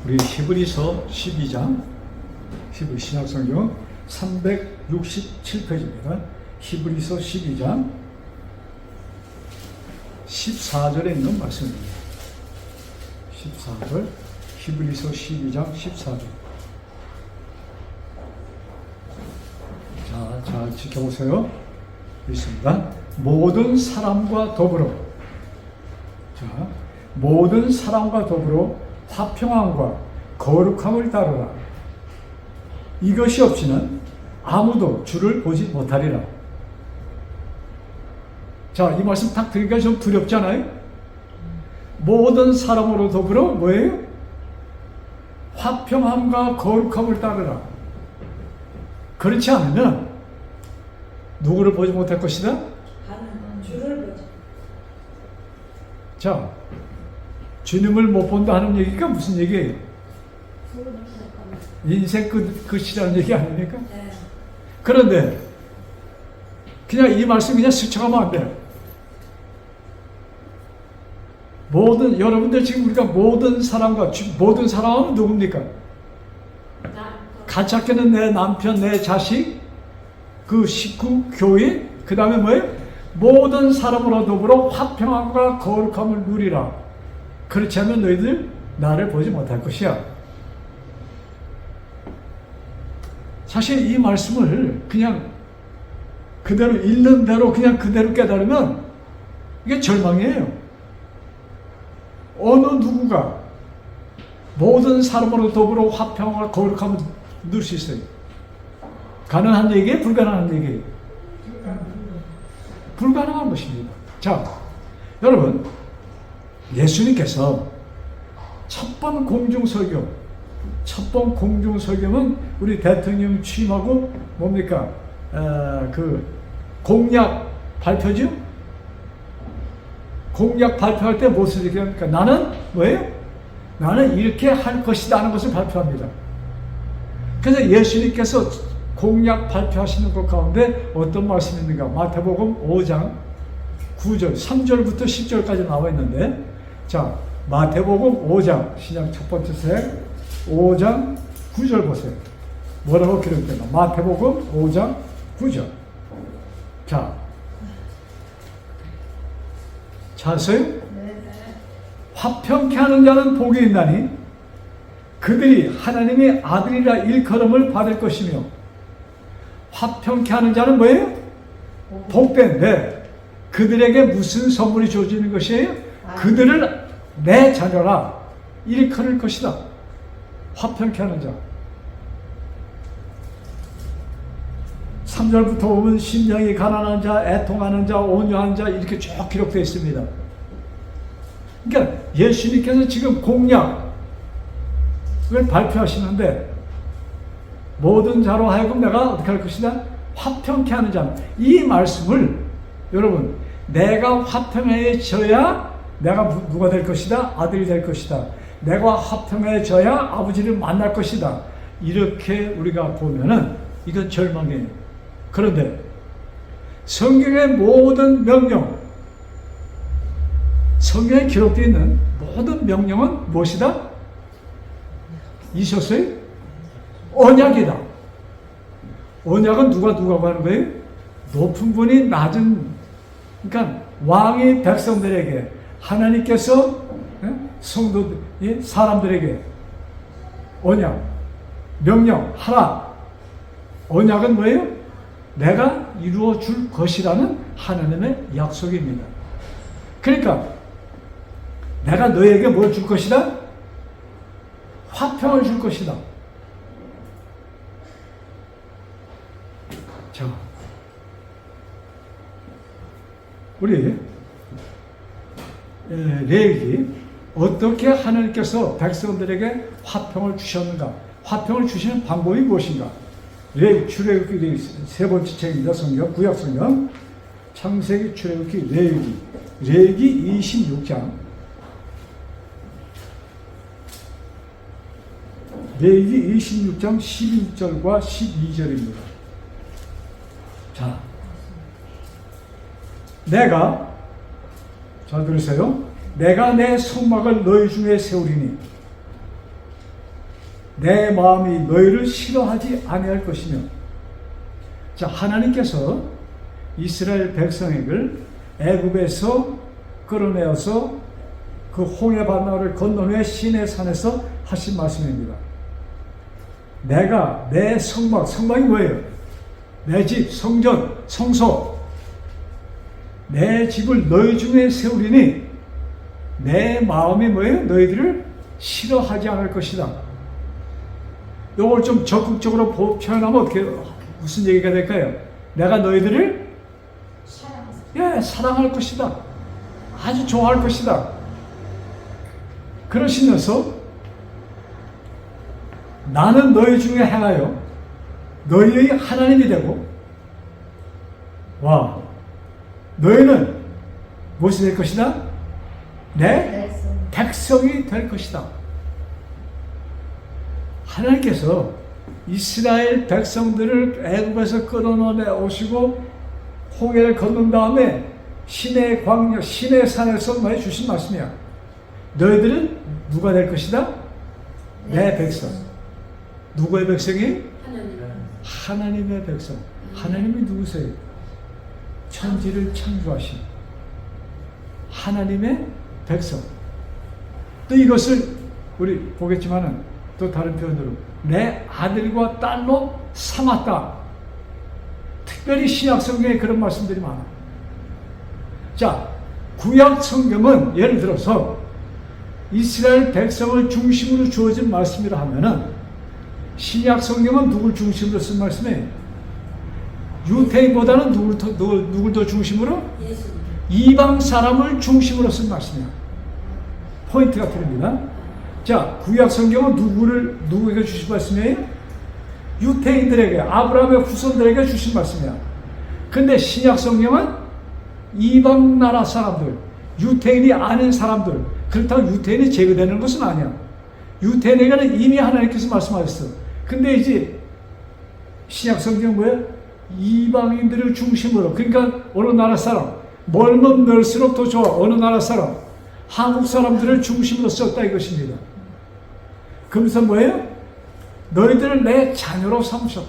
우리 히브리서 12장, 히브리 신약성경 367페이지입니다. 히브리서 12장 14절에 있는 말씀입니다. 14절, 히브리서 12장 14절. 자, 잘 지켜보세요. 있습니다. 모든 사람과 더불어, 자, 모든 사람과 더불어 화평함과 거룩함을 따르라. 이것이 없이는 아무도 주를 보지 못하리라. 자, 이 말씀 딱 들으니까 좀 두렵잖아요? 모든 사람으로 더불어 뭐예요? 화평함과 거룩함을 따르라. 그렇지 않으면 누구를 보지 못할 것이다? 주를 보지. 자, 주님을 못 본다 하는 얘기가 무슨 얘기예요? 인생 끝이라는 얘기 아닙니까? 네. 그런데 그냥 이 말씀 그냥 스쳐가면 안 돼요. 여러분들 지금 우리가 모든 사람은 누굽니까? 같이 학교는 내 남편, 내 자식, 그 식구, 교인, 그 다음에 뭐예요? 모든 사람으로 더불어 화평함과 거룩함을 누리라. 그렇지 않으면 너희들 나를 보지 못할 것이야. 사실 이 말씀을 그냥 그대로 읽는 대로 그냥 그대로 깨달으면 이게 절망이에요. 어느 누구가 모든 사람으로 더불어 화평과 거룩함을 누릴 수 있어요? 가능한 얘기예요? 불가능한 얘기예요? 불가능한 것입니다. 자, 여러분, 예수님께서 첫 번 공중설교는 우리 대통령 취임하고 뭡니까? 그 공약 발표죠? 공약 발표할 때 무엇을 얘기합니까? 나는 뭐예요? 나는 이렇게 할 것이다 하는 것을 발표합니다. 그래서 예수님께서 공약 발표하시는 것 가운데 어떤 말씀이 있는가? 마태복음 5장 9절, 3절부터 10절까지 나와 있는데, 자, 마태복음 5장, 신약 첫 번째 책 5장 9절 보세요. 뭐라고 기록되나? 마태복음 5장 9절. 자, 자세요? 화평케 하는 자는 복이 있나니 그들이 하나님의 아들이라 일컬음을 받을 것이며, 화평케 하는 자는 뭐예요? 복된데 그들에게 무슨 선물이 주어지는 것이에요? 그들을 내 자녀라 일컬을 것이다. 화평케 하는 자. 3절부터 보면 심령이 가난한 자, 애통하는 자, 온유한 자 이렇게 쭉 기록되어 있습니다. 그러니까 예수님께서 지금 공약을 발표하시는데, 모든 자로 하여금 내가 어떻게 할 것이다? 화평케 하는 자. 이 말씀을 여러분, 내가 화평해져야 내가 누가 될 것이다? 아들이 될 것이다. 내가 화평해져야 아버지를 만날 것이다. 이렇게 우리가 보면은 이건 절망이에요. 그런데 성경의 모든 명령, 성경에 기록되어 있는 모든 명령은 무엇이다? 있었어요? 언약이다. 언약은 누가 하는 거예요? 높은 분이 낮은, 그러니까 왕이 백성들에게, 하나님께서 성도 사람들에게 언약, 명령 하라. 언약은 뭐예요? 내가 이루어 줄 것이라는 하나님의 약속입니다. 그러니까 내가 너에게 뭘 줄 것이다? 화평을 줄 것이다. 자, 우리 레위기 어떻게 하나님께서 백성들에게 화평을 주셨는가? 화평을 주시는 방법이 무엇인가? 출애굽기 세 번째 책입니다. 성경, 구약 성경, 창세기, 출애굽기, 레위기 26장, 레위기 26장 11절과 12절입니다. 자, 잘 들으세요. 내가 내 성막을 너희 중에 세우리니 내 마음이 너희를 싫어하지 아니할 것이며. 자, 하나님께서 이스라엘 백성에게 애굽에서 끌어내어서 그 홍해 바다를 건넌 후에 시내 산에서 하신 말씀입니다. 내가 내 성막, 성막이 뭐예요? 내 집, 성전, 성소, 내 집을 너희 중에 세우리니 내 마음이 뭐예요? 너희들을 싫어하지 않을 것이다. 이걸 좀 적극적으로 표현하면 어떻게, 무슨 얘기가 될까요? 내가 너희들을 사랑할 것이다. 아주 좋아할 것이다. 그러시면서 나는 너희 중에 행하여 너희의 하나님이 되고, 와, 너희는 무엇이 될 것이다? 내 백성이 될 것이다. 하나님께서 이스라엘 백성들을 애굽에서 끌어내 오시고 홍해를 건넌 다음에 시내 광야, 시내 산에서 주신 말씀이야. 너희들은 누가 될 것이다? 내 백성. 누구의 백성이? 하나님의 백성. 하나님이 누구세요? 천지를 창조하신 하나님의 백성. 또 이것을 우리 보겠지만은 또 다른 표현으로 내 아들과 딸로 삼았다. 특별히 신약 성경에 그런 말씀들이 많아. 자, 구약 성경은 예를 들어서 이스라엘 백성을 중심으로 주어진 말씀이라 하면은 신약 성경은 누굴 중심으로 쓴 말씀이에요? 유태인보다는 누굴 더 중심으로? 이방 사람을 중심으로 쓴 말씀이야. 포인트가 틀립니다. 자, 구약 성경은 누구에게 주신 말씀이에요? 유태인들에게, 아브라함의 후손들에게 주신 말씀이야. 근데 신약 성경은 이방 나라 사람들, 유태인이 아닌 사람들, 그렇다고 유태인이 제거되는 것은 아니야. 유태인에게는 이미 하나님께서 말씀하셨어. 근데 이제 신약 성경 뭐야? 이방인들을 중심으로, 그러니까 어느 나라 사람, 멀면 멀수록 더 좋아. 어느 나라 사람, 한국 사람들을 중심으로 썼다 이것입니다. 그러면서 뭐예요? 너희들을 내 자녀로 삼으셨다.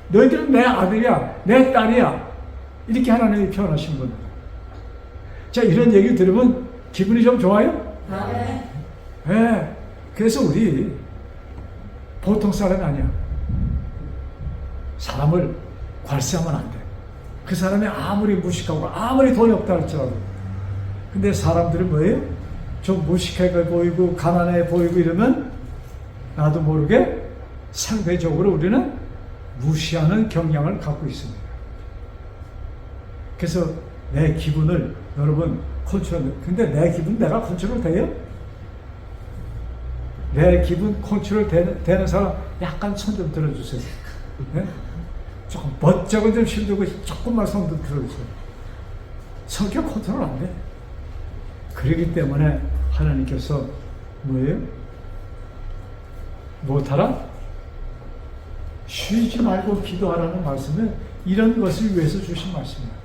너희들은 내 아들이야, 내 딸이야. 이렇게 하나님이 표현하신 겁니다. 자, 이런 얘기 들으면 기분이 좀 좋아요? 네. 그래서 우리 보통 사람이 아니야. 사람을 괄세하면 안 돼. 그 사람이 아무리 무식하고 아무리 돈이 없다 할지라도. 근데 사람들은 뭐예요? 좀 무식하게 보이고 가난해 보이고 이러면 나도 모르게 상대적으로 우리는 무시하는 경향을 갖고 있습니다. 그래서 내 기분을 여러분 컨트롤, 근데 내 기분 내가 컨트롤 돼요? 내 기분 컨트롤 되는 사람 약간 손 좀 들어주세요. 네? 조금 멋쩍은 좀 힘들고 조금만 손 좀 들어주세요. 성격 컨트롤 안 돼. 그러기 때문에 하나님께서 뭐예요? 못하라? 쉬지 말고 기도하라는 말씀은 이런 것을 위해서 주신 말씀이에요.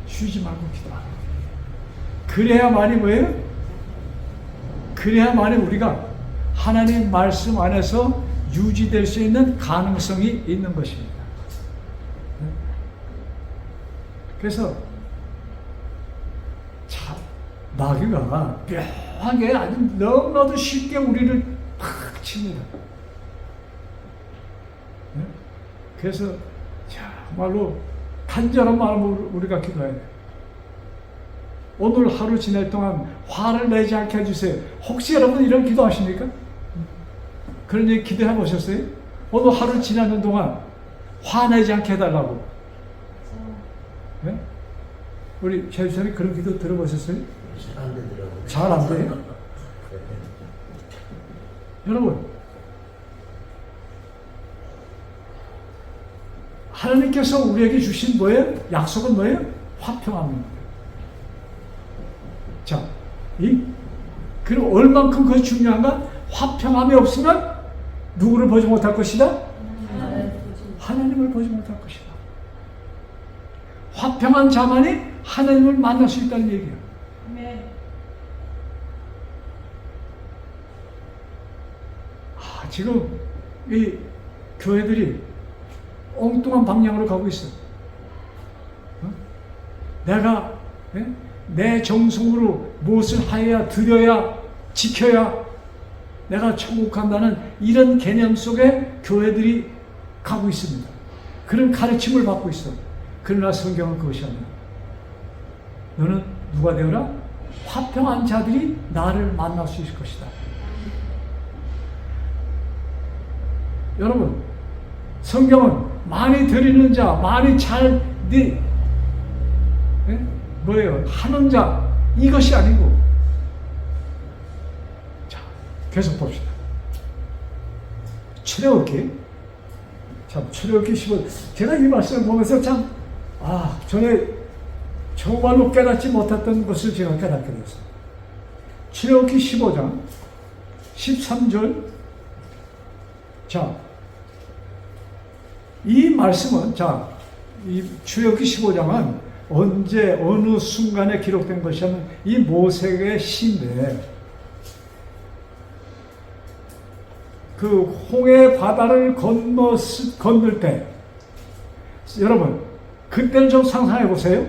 쉬지 말고 기도하라. 그래야만이 뭐예요? 그래야만이 우리가 하나님 말씀 안에서 유지될 수 있는 가능성이 있는 것입니다. 그래서 참 마귀가 묘하게 아주 너무나도 쉽게 우리를 팍 칩니다. 그래서 정말로 간절한 마음으로 우리가 기도해야 돼요. 오늘 하루 지낼 동안 화를 내지 않게 해주세요. 혹시 여러분 이런 기도 하십니까? 그런 얘기 기도해 보셨어요? 오늘 하루 지나는 동안 화내지 않게 해달라고. 네? 우리 최주선이 그런 기도 들어보셨어요? 안 되더라고요. 잘 안 돼요? 여러분, 하나님께서 우리에게 주신 뭐예요? 약속은 뭐예요? 화평함입니다. 자, 그리고 얼만큼 그것이 중요한가? 화평함이 없으면 누구를 보지 못할 것이다? 하나님을 보지 못할 것이다. 화평한 자만이 하나님을 만날 수 있다는 얘기예요. 지금 이 교회들이 엉뚱한 방향으로 가고 있어. 내가 내 정성으로 무엇을 하여야 드려야 지켜야 내가 천국 간다는 이런 개념 속에 교회들이 가고 있습니다. 그런 가르침을 받고 있어. 그러나 성경은 그것이 아니야. 너는 누가 되어라? 화평한 자들이 나를 만날 수 있을 것이다. 여러분, 성경은 많이 드리는 자, 많이 잘 뭐예요? 하는 자, 이것이 아니고. 자, 계속 봅시다. 출애굽기. 참, 출애굽기 15. 제가 이 말씀을 보면서 참, 전에 정말로 깨닫지 못했던 것을 제가 깨닫게 되었어요. 출애굽기 15장 13절. 자, 이 말씀은, 이 출애굽기 15장은 언제 어느 순간에 기록된 것이 아니면 이 모세의 시인데, 그 홍해 바다를 건널 때, 여러분 그때는 좀 상상해 보세요.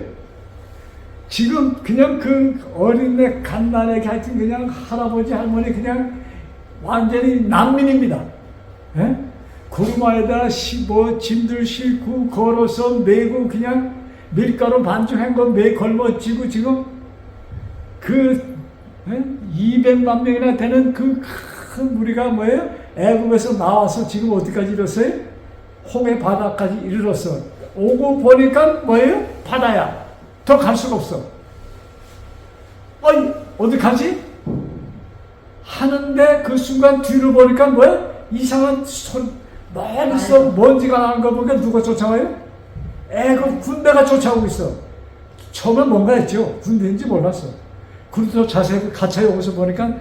지금 그냥 그 어린애 갓난아기 하여튼 그냥 할아버지 할머니 그냥 완전히 난민입니다. 예? 구름아에다 짐들 싣고 걸어서 메고 그냥 밀가루 반죽한 거 걸머쥐고 지금 그 200만 명이나 되는 그 큰 무리가 뭐예요? 애굽에서 나와서 지금 어디까지 이뤘어요? 홍해 바다까지 이르렀어. 오고 보니까 뭐예요? 바다야. 더 갈 수가 없어. 어디 가지? 하는데 그 순간 뒤로 보니까 뭐야? 이상한 소리, 멀리서 먼지가 나는 거 보니까 누가 쫓아와요? 애굽 군대가 쫓아오고 있어. 처음엔 뭔가 했죠. 군대인지 몰랐어. 그래도 자세히 가차에 오면서 보니까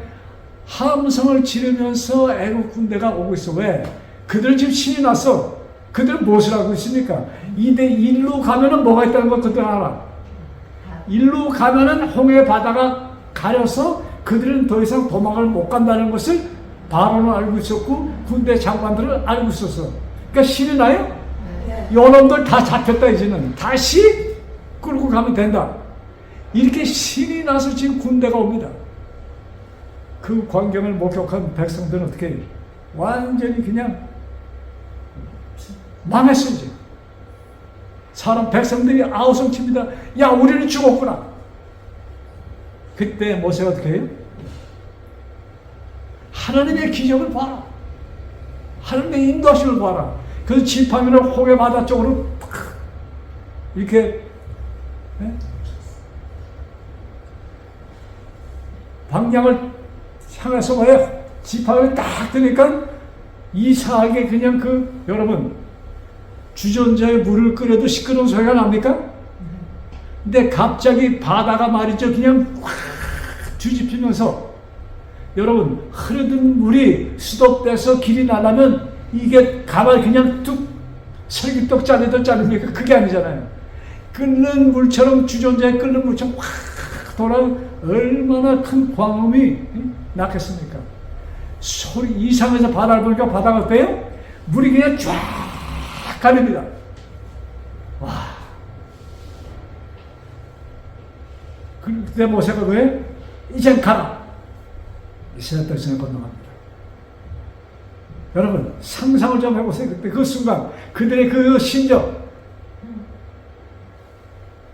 함성을 지르면서 애국 군대가 오고 있어. 왜? 그들은 지금 신이 났어. 그들은 무엇을 하고 있습니까? 일로 가면은 뭐가 있다는 걸 그들 알아. 일로 가면은 홍해 바다가 가려서 그들은 더 이상 도망을 못 간다는 것을 바로는 알고 있었고 군대 장관들은 알고 있었어. 그러니까 신이 나요? 요놈들 다 잡혔다. 이제는 다시 끌고 가면 된다. 이렇게 신이 나서 지금 군대가 옵니다. 그 광경을 목격한 백성들은 어떻게 해요? 완전히 그냥 망했어. 이제 백성들이 아우성칩니다. 야, 우리는 죽었구나. 그때 모세가 어떻게 해요? 하나님의 기적을 봐라. 하나님의 인도하심을 봐라. 그래서 지팡이를 홍해 바다 쪽으로 이렇게 방향을 향해서 왜 지팡이를 딱 드니까 이상하게 그냥 여러분 주전자에 물을 끓여도 시끄러운 소리가 납니까? 근데 갑자기 바다가 말이죠 그냥 확 뒤집히면서 여러분 흐르던 물이 수도돼서 길이 나려면 이게 가만히 그냥 뚝 설기떡 짜내도 짜릅니까? 그게 아니잖아요. 끓는 물처럼 주전자에 끓는 물처럼 확 돌아 얼마나 큰 광음이 났겠습니까? 소리 이상해서 바다를 보니까 바다가 어때요? 물이 그냥 쫙 가립니다. 와. 그때 모세가 왜? 이젠 가라. 이스라엘 백성을 건너갑니다. 여러분 상상을 좀 해보세요. 그때 그 순간 그들의 그 심정.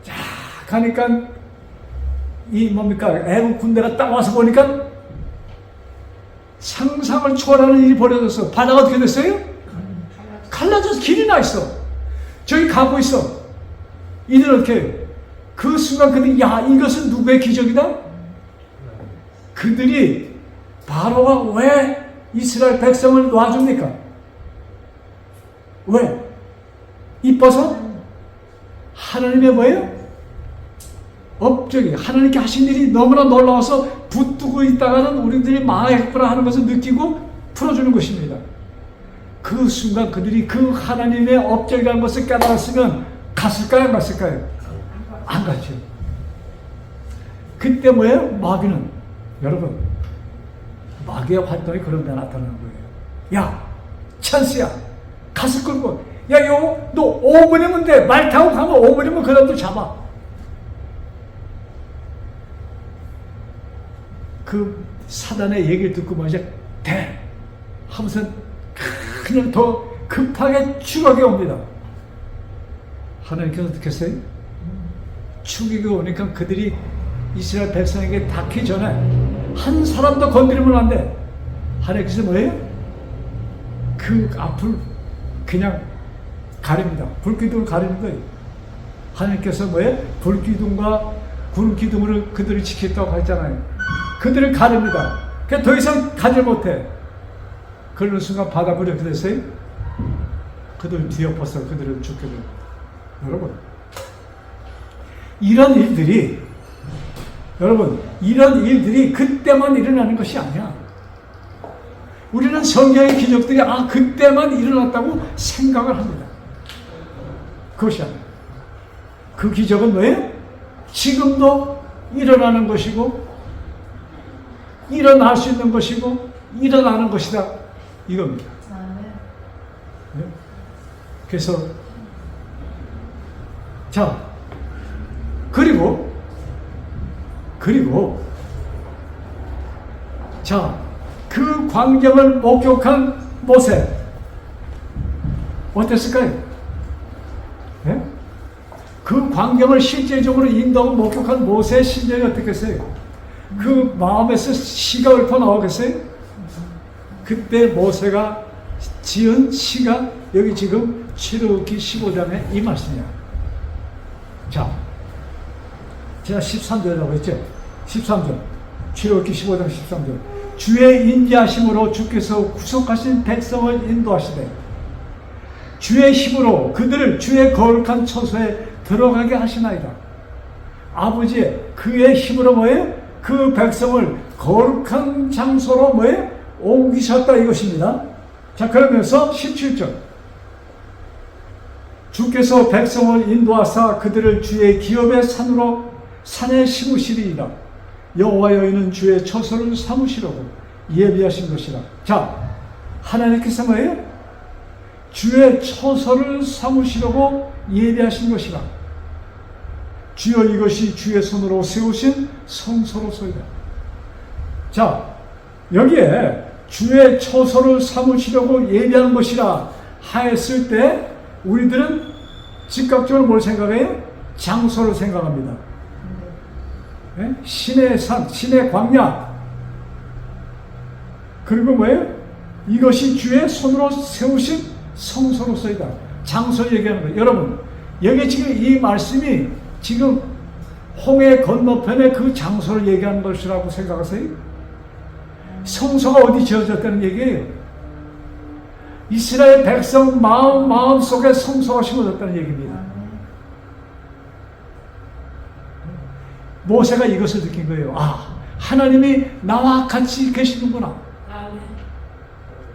자 가니까 이 뭡니까? 애국 군대가 딱 와서 보니까 상상을 초월하는 일이 벌어졌어. 바다가 어떻게 됐어요? 갈라져서 길이 나 있어. 저기 가고 있어. 이들은 어떻게 해요? 그 순간 그들이 이것은 누구의 기적이다? 그들이 바로가 왜 이스라엘 백성을 놔줍니까? 왜? 이뻐서? 하나님의 뭐예요? 업적이 하나님께 하신 일이 너무나 놀라워서 붙들고 있다가는 우리들이 망하겠구나 하는 것을 느끼고 풀어주는 것입니다. 그 순간 그들이 그 하나님의 업적이라는 것을 깨달았으면 갔을까요? 안 갔을까요? 안 갔죠. 그때 뭐예요? 마귀는 여러분 마귀의 활동이 그런 데 나타나는 거예요. 야, 찬스야. 가서 끌고, 야, 너 5분이면 돼. 말 타고 가면 5분이면 그 사람도 잡아. 그 사단의 얘기를 듣고 말이야, 돼. 하면서 그냥 더 급하게 추격이 옵니다. 하나님께서 어떻게 했어요? 추격이 오니까 그들이 이스라엘 백성에게 닿기 전에 한 사람도 건드리면 안 돼. 하나님께서 뭐예요? 그 앞을 그냥 가립니다. 불기둥을 가리는 거예요. 하나님께서 뭐예요? 불기둥과 구름기둥으로 그들을 지켰다고 했잖아요. 그들을 가립니다. 그냥 더 이상 가지 못해. 그러는 순간 바다불이 어떻게 됐어요? 그들 뒤엎어서 그들을 죽게 돼요. 여러분, 이런 일들이 그때만 일어나는 것이 아니야. 우리는 성경의 기적들이 그때만 일어났다고 생각을 합니다. 그것이 아니야. 그 기적은 뭐예요? 지금도 일어나는 것이고 일어날 수 있는 것이고 일어나는 것이다, 이겁니다. 네? 그래서 자, 그리고 자, 그 광경을 목격한 모세 어땠을까요? 네? 그 광경을 실제적으로 인도하고 목격한 모세의 심정이 어떻겠어요? 그 마음에서 시가 읊어 나오겠어요? 그때 모세가 지은 시가 여기 지금 출애굽기 15장에 이 말씀이야. 자, 제가 13절이라고 했죠? 13절. 출애굽기 15장 13절. 주의 인자하심으로 주께서 구속하신 백성을 인도하시되 주의 힘으로 그들을 주의 거룩한 처소에 들어가게 하시나이다. 아버지의 그의 힘으로 뭐예요? 그 백성을 거룩한 장소로 뭐예요? 옮기셨다, 이것입니다. 자, 그러면서 17절. 주께서 백성을 인도하사 그들을 주의 기업의 산에 심으시리이다. 여호와여 이는 주의 처소를 삼으시려고 예비하신 것이라. 자, 하나님께서 뭐예요? 주의 처소를 삼으시려고 예비하신 것이라. 주여 이것이 주의 손으로 세우신 성소로소이다. 자, 여기에 주의 처소를 삼으시려고 예비한 것이라 하였을 때 우리들은 즉각적으로 뭘 생각해요? 장소를 생각합니다. 네? 신의 산, 신의 광야. 그리고 뭐예요? 이것이 주의 손으로 세우신 성소로서이다. 장소를 얘기하는 거예요. 여러분, 여기 지금 이 말씀이 지금 홍해 건너편에 그 장소를 얘기하는 것이라고 생각하세요? 성소가 어디 지어졌다는 얘기예요? 이스라엘 백성 마음 속에 성소가 심어졌다는 얘기입니다. 모세가 이것을 느낀 거예요. 하나님이 나와 같이 계시는구나.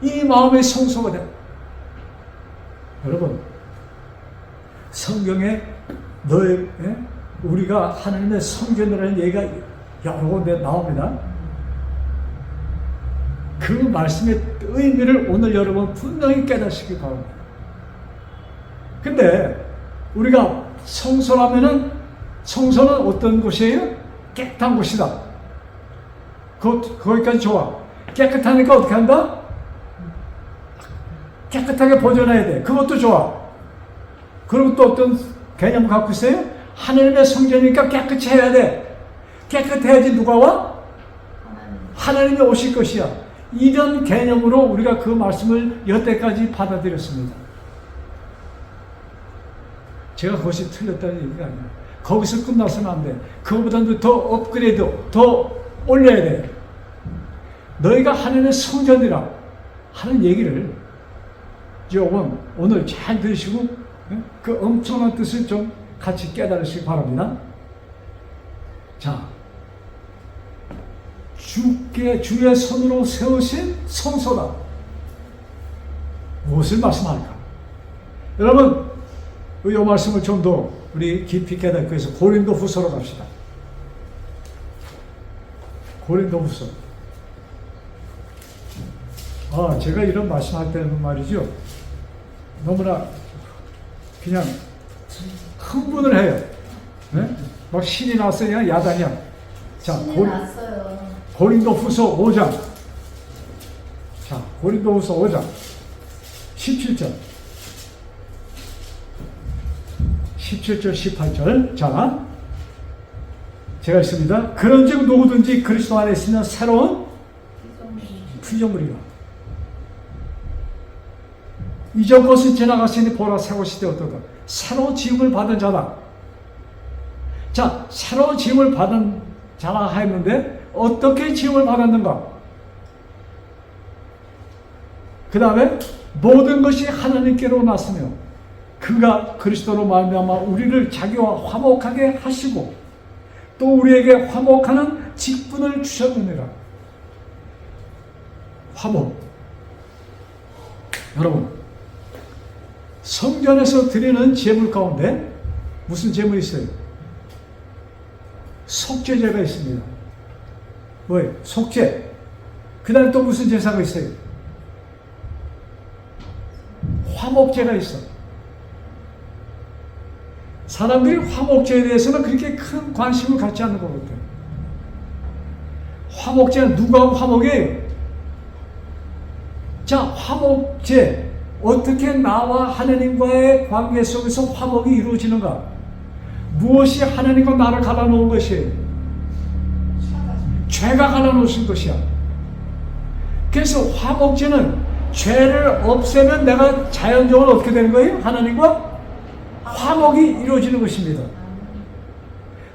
이 마음의 성소가 돼. 여러분, 성경에 우리가 하나님의 성전이라는 얘기가 여러 군데 나옵니다. 그 말씀의 의미를 오늘 여러분 분명히 깨닫시기 바랍니다. 근데 우리가 성소라면은 성소는 어떤 곳이에요? 깨끗한 곳이다. 거기까지 좋아. 깨끗하니까 어떻게 한다? 깨끗하게 보존해야 돼. 그것도 좋아. 그리고 또 어떤 개념을 갖고 있어요? 하나님의 성전이니까 깨끗이 해야 돼. 깨끗해야지 누가 와? 하나님이 오실 것이야. 이런 개념으로 우리가 그 말씀을 여태까지 받아들였습니다. 제가 그것이 틀렸다는 얘기가 아니에요. 거기서 끝나서는 안 돼. 그거보다도 더 업그레이드, 더 올려야 돼. 너희가 하나님의 성전이라 하는 얘기를 조금 오늘 잘 들으시고 그 엄청난 뜻을 좀 같이 깨달으시기 바랍니다. 자, 주의 손으로 세우신 성소다. 무엇을 말씀할까? 여러분, 이 말씀을 좀 더 우리 깊이 깨닫기 위해서 고린도후서로 갑시다. 고린도후서. 제가 이런 말씀할 때는 말이죠. 너무나 그냥 흥분을 해요. 네? 막 신이 났어요. 그냥 야단이야. 자, 신이 났어요. 고린도후서 5장. 자, 고린도후서 5장 17절. 17절, 18절. 자, 제가 있습니다. 그런즉 누구든지 그리스도 안에 있으면 새로운 피조물이라. 이전 것은 지나갔으니 보라 새 것이 되었도다. 새로운 지음을 받은 자다. 자, 새로운 지음을 받은 자라 했는데 어떻게 지음을 받았는가? 그 다음에 모든 것이 하나님께로 났으며 그가 그리스도로 말미암아 우리를 자기와 화목하게 하시고 또 우리에게 화목하는 직분을 주셨느니라. 화목. 여러분, 성전에서 드리는 제물 가운데 무슨 제물이 있어요? 속죄제가 있습니다. 뭐예요? 속죄. 그 다음에 또 무슨 제사가 있어요? 화목제가 있어. 사람들이 화목제에 대해서는 그렇게 큰 관심을 갖지 않는 것 같아요. 화목제는 누가 화목이에요? 자, 화목제. 어떻게 나와 하나님과의 관계 속에서 화목이 이루어지는가? 무엇이 하나님과 나를 갈라놓은 것이에요? 죄가 갈라놓으신 것이야. 그래서 화목제는 죄를 없애면 내가 자연적으로 어떻게 되는 거예요? 하나님과 화목이 이루어지는 것입니다.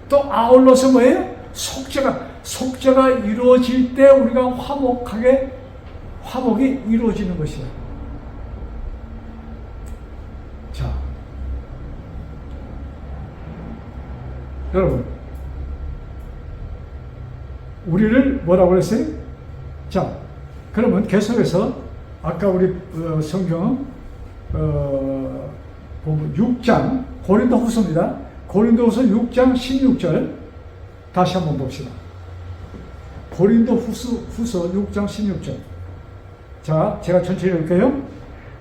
또 아울러서 뭐예요? 속죄가 이루어질 때 우리가 화목이 이루어지는 것이야. 자, 여러분, 우리를 뭐라고 그랬어요? 자, 그러면 계속해서 아까 우리 성경 보면 6장 고린도후서입니다. 고린도후서 6장 16절 다시 한번 봅시다. 고린도후서 6장 16절. 자, 제가 천천히 읽을게요.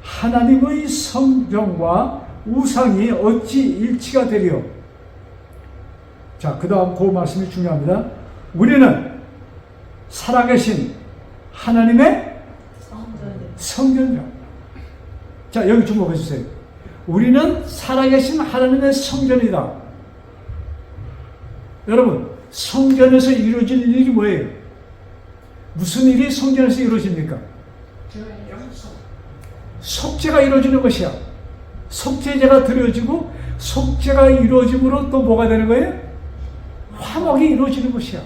하나님의 성경과 우상이 어찌 일치가 되리요? 자, 그 다음 그 말씀이 중요합니다. 우리는 살아계신 하나님의 성전이라. 자, 여기 주목해 주세요. 우리는 살아계신 하나님의 성전이다. 여러분, 성전에서 이루어질 일이 뭐예요? 무슨 일이 성전에서 이루어집니까? 속죄가 이루어지는 것이야. 속죄제가 드려지고 속죄가 이루어짐으로 또 뭐가 되는 거예요? 화목이 이루어지는 것이야.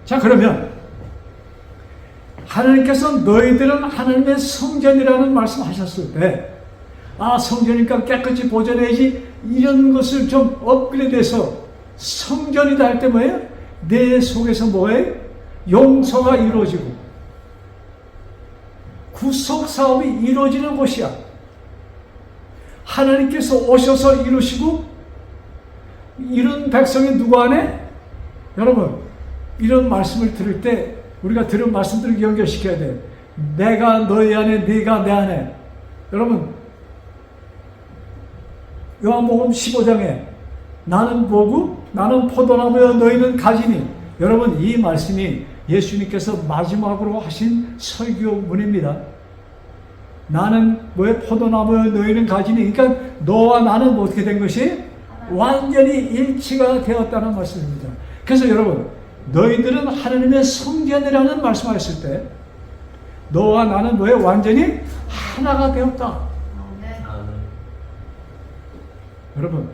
자, 그러면 하나님께서 너희들은 하나님의 성전이라는 말씀하셨을 때, 성전이니까 깨끗이 보존해야지, 이런 것을 좀 업그레이드해서 성전이다 할 때 뭐예요? 내 속에서 뭐예요? 용서가 이루어지고 구속 사업이 이루어지는 곳이야. 하나님께서 오셔서 이루시고, 이런 백성이 누구 안에? 여러분, 이런 말씀을 들을 때 우리가 들은 말씀들을 연결시켜야 돼. 내가 너희 안에, 네가 내 안에. 여러분, 요한복음 15장에 나는 뭐고 나는 포도나무여 너희는 가지니. 여러분, 이 말씀이 예수님께서 마지막으로 하신 설교문입니다. 나는 뭐에 포도나무여 너희는 가지니. 그러니까 너와 나는 뭐 어떻게 된 것이? 완전히 일치가 되었다는 말씀입니다. 그래서 여러분, 너희들은 하나님의 성전이라는 말씀하셨을 때 너와 나는 뭐에 완전히 하나가 되었다. 여러분,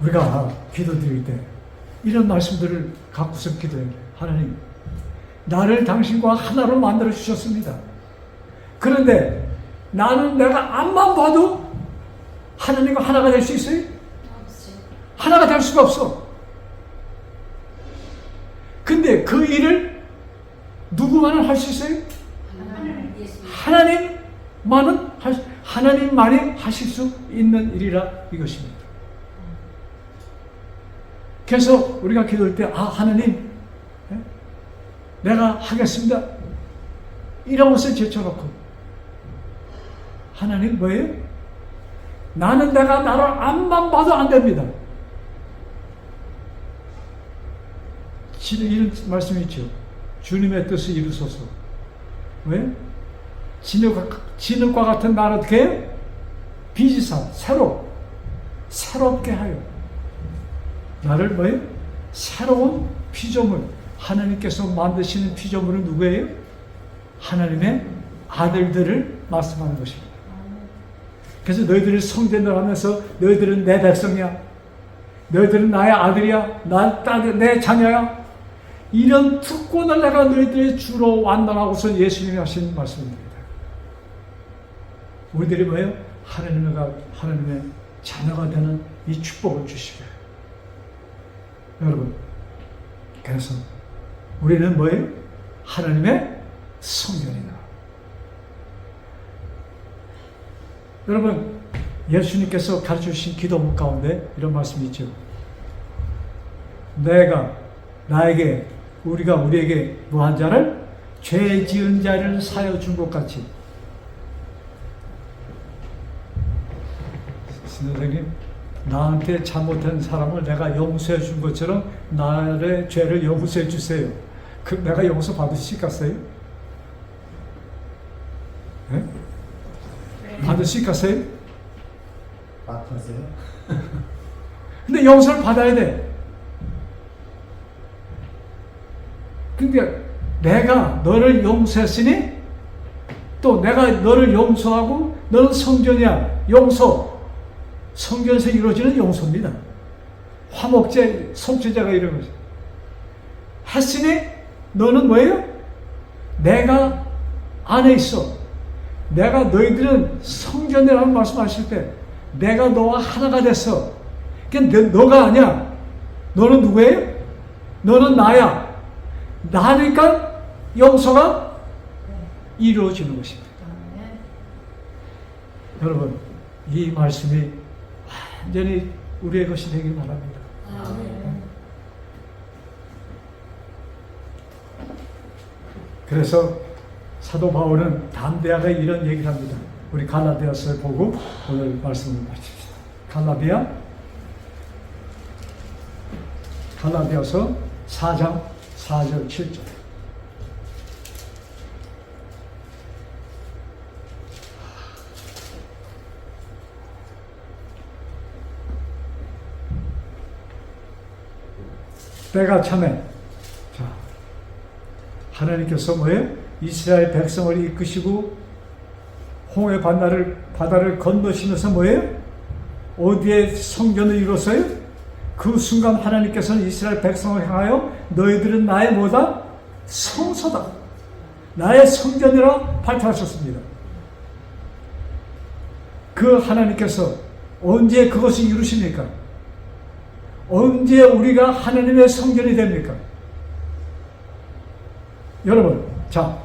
우리가 기도드릴 때 이런 말씀들을 갖고서 기도해야 돼요. 하나님, 나를 당신과 하나로 만들어 주셨습니다. 그런데 나는 내가 앞만 봐도 하나님과 하나가 될 수 있어요? 하나가 될 수가 없어. 근데 그 일을 누구만은 할 수 있어요? 하나님만이 하실 수 있는 일이라 이것입니다. 그래서 우리가 기도할 때, 하나님, 내가 하겠습니다. 이러고서 제쳐놓고 하나님 뭐예요? 나는 내가 나를 앞만 봐도 안 됩니다. 이런 말씀이 있죠. 주님의 뜻을 이루소서. 왜? 진흙과 같은 나를 어떻게 해요? 비지사, 새롭게 하여. 나를 뭐예요? 새로운 피조물. 하나님께서 만드시는 피조물은 누구예요? 하나님의 아들들을 말씀하는 것입니다. 그래서 너희들이 성전을 하면서 너희들은 내 백성이야. 너희들은 나의 아들이야. 내 자녀야. 이런 특권을 내가 너희들의 주로 완전하고서 예수님이 하신 말씀입니다. 우리들이 뭐예요? 하나님의 자녀가 되는 이 축복을 주시고요. 여러분, 그래서 우리는 뭐예요? 하나님의 성전이다. 여러분, 예수님께서 가르쳐 주신 기도문 가운데 이런 말씀이 있죠. 우리가 우리에게 무한 자를 죄 지은 자를 사여 준 것 같이. 선생님, 나한테 잘못한 사람을 내가 용서해 준 것처럼 나의 죄를 용서해 주세요. 내가 용서 받으시겠어요? 네? 받으시겠어요? 받으세요? 근데 용서를 받아야 돼. 근데 내가 너를 용서했으니 또 내가 너를 용서하고 너는 성전이야. 성전에서 이루어지는 용서입니다. 화목제, 속죄제가 이런 거죠. 했으니 너는 뭐예요? 내가 안에 있어. 내가 너희들은 성전이라는 말씀하실 때 내가 너와 하나가 됐어. 그러니까 너가 아니야. 너는 누구예요? 너는 나야. 나니까 용서가 이루어지는 것입니다. 여러분, 이 말씀이 완전히 우리의 것이 되길 바랍니다. 그래서 사도 바울은 담대하게 이런 얘기를 합니다. 우리 갈라디아서를 보고 오늘 말씀을 마칩시다. 갈라디아서 4장 4절 7절. 때가 참에, 자, 하나님께서 뭐예요? 이스라엘 백성을 이끄시고 홍해 바다를 건너시면서 뭐예요? 어디에 성전을 이뤘어요? 그 순간 하나님께서는 이스라엘 백성을 향하여 너희들은 나의 뭐다? 성소다. 나의 성전이라 발표하셨습니다. 그 하나님께서 언제 그것을 이루십니까? 언제 우리가 하나님의 성전이 됩니까? 여러분, 자,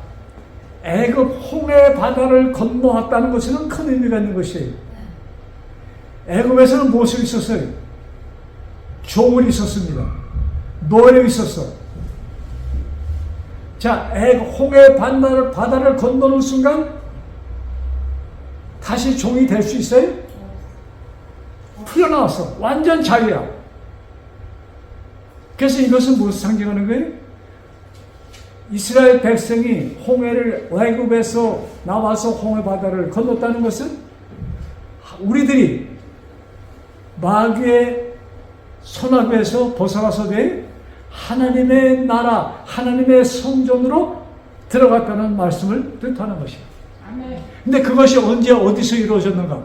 애굽 홍해 바다를 건너왔다는 것은 큰 의미가 있는 것이에요. 애굽에서는 무엇이 있었어요? 종이 있었습니다. 노예가 있었어. 자, 홍해 바다를 건너는 순간 다시 종이 될 수 있어요? 풀려나왔어. 완전 자유야. 그래서 이것은 무엇을 상징하는 거예요? 이스라엘 백성이 애굽에서 나와서 홍해 바다를 건넜다는 것은 우리들이 마귀의 손아귀에서 벗어나서 하나님의 나라, 하나님의 성전으로 들어갔다는 말씀을 뜻하는 것이에요. 근데 그것이 언제 어디서 이루어졌는가?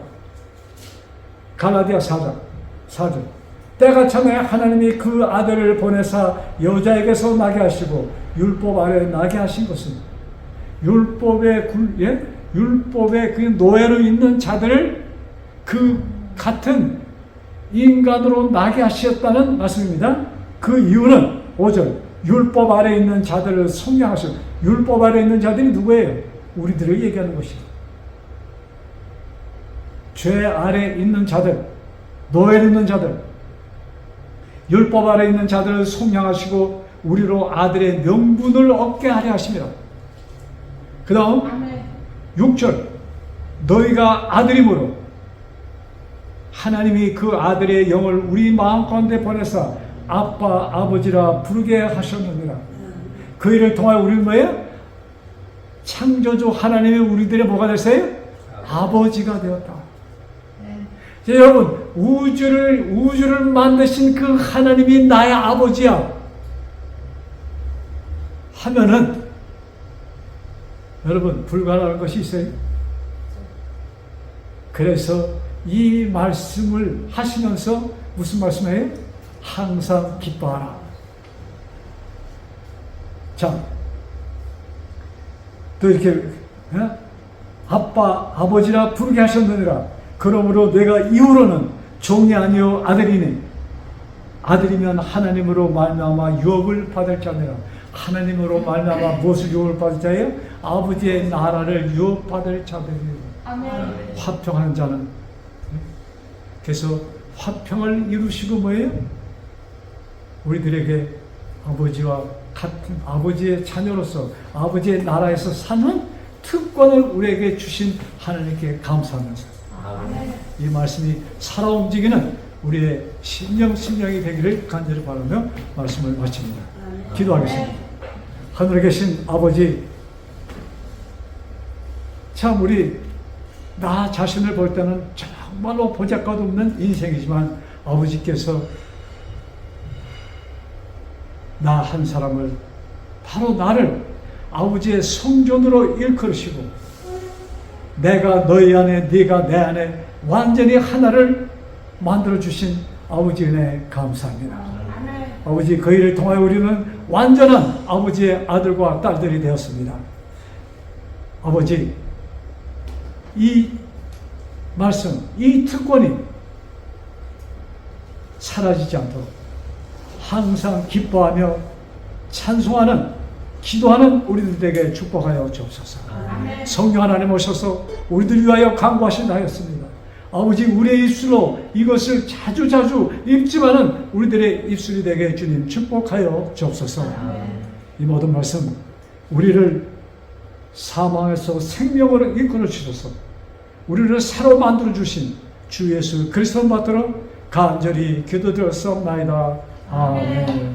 갈라디아 4절. 때가 참에 하나님이 그 아들을 보내사 여자에게서 나게 하시고 율법 아래 나게 하신 것은 율법의 그 노예로 있는 자들을 그 같은 인간으로 나게 하셨다는 말씀입니다. 그 이유는 5절 율법 아래 있는 자들을 성량하시고, 율법 아래 있는 자들이 누구예요? 우리들을 얘기하는 것이에요. 죄 아래 있는 자들, 노예로 있는 자들, 율법 아래 있는 자들을 속량하시고 우리로 아들의 명분을 얻게 하려 하십니다. 그 다음 아멘. 6절 너희가 아들이므로 하나님이 그 아들의 영을 우리 마음 가운데 보내사 아빠 아버지라 부르게 하셨느니라. 그 일을 통하여 우리는 뭐예요? 창조주 하나님이 우리들의 뭐가 됐어요? 아버지가 되었다. 자, 여러분 우주를 만드신 그 하나님이 나의 아버지야 하면은 여러분 불가능한 것이 있어요. 그래서 이 말씀을 하시면서 무슨 말씀이에요? 항상 기뻐하라. 자, 또 이렇게 아빠 아버지라 부르게 하셨느니라. 그러므로 내가 이후로는 종이 아니요 아들이니 아들이면 하나님으로 말미암아 유업을 받을 자니라. 하나님으로 말미암아 무엇을 유업을 받을 자예요? 아버지의 나라를 유업받을 자들이라. 아멘. 화평하는 자는 그래서 화평을 이루시고 뭐예요? 우리들에게 아버지와 같은 아버지의 자녀로서 아버지의 나라에서 사는 특권을 우리에게 주신 하나님께 감사하면서 이 말씀이 살아 움직이는 우리의 심령이 되기를 간절히 바라며 말씀을 마칩니다. 기도하겠습니다. 하늘에 계신 아버지, 참 우리 나 자신을 볼 때는 정말로 보잘것 없는 인생이지만 아버지께서 나 한 사람을 바로 나를 아버지의 성전으로 일컬으시고 내가 너희 안에 네가 내 안에 완전히 하나를 만들어주신 아버지 은혜 감사합니다. 아버지 그 일을 통하여 우리는 완전한 아버지의 아들과 딸들이 되었습니다. 아버지 이 말씀, 이 특권이 사라지지 않도록 항상 기뻐하며 찬송하는 기도하는 우리들에게 축복하여 주옵소서. 성령 하나님 오셔서 우리들 위하여 간구하신다 하였습니다. 아버지 우리의 입술로 이것을 자주자주 입지만은 우리들의 입술이 되게 주님 축복하여 주옵소서. 이 모든 말씀 우리를 사망에서 생명으로 이끌어 주셔서 우리를 새로 만들어 주신 주 예수 그리스도 받들어 간절히 기도드렸사옵나이다. 아멘.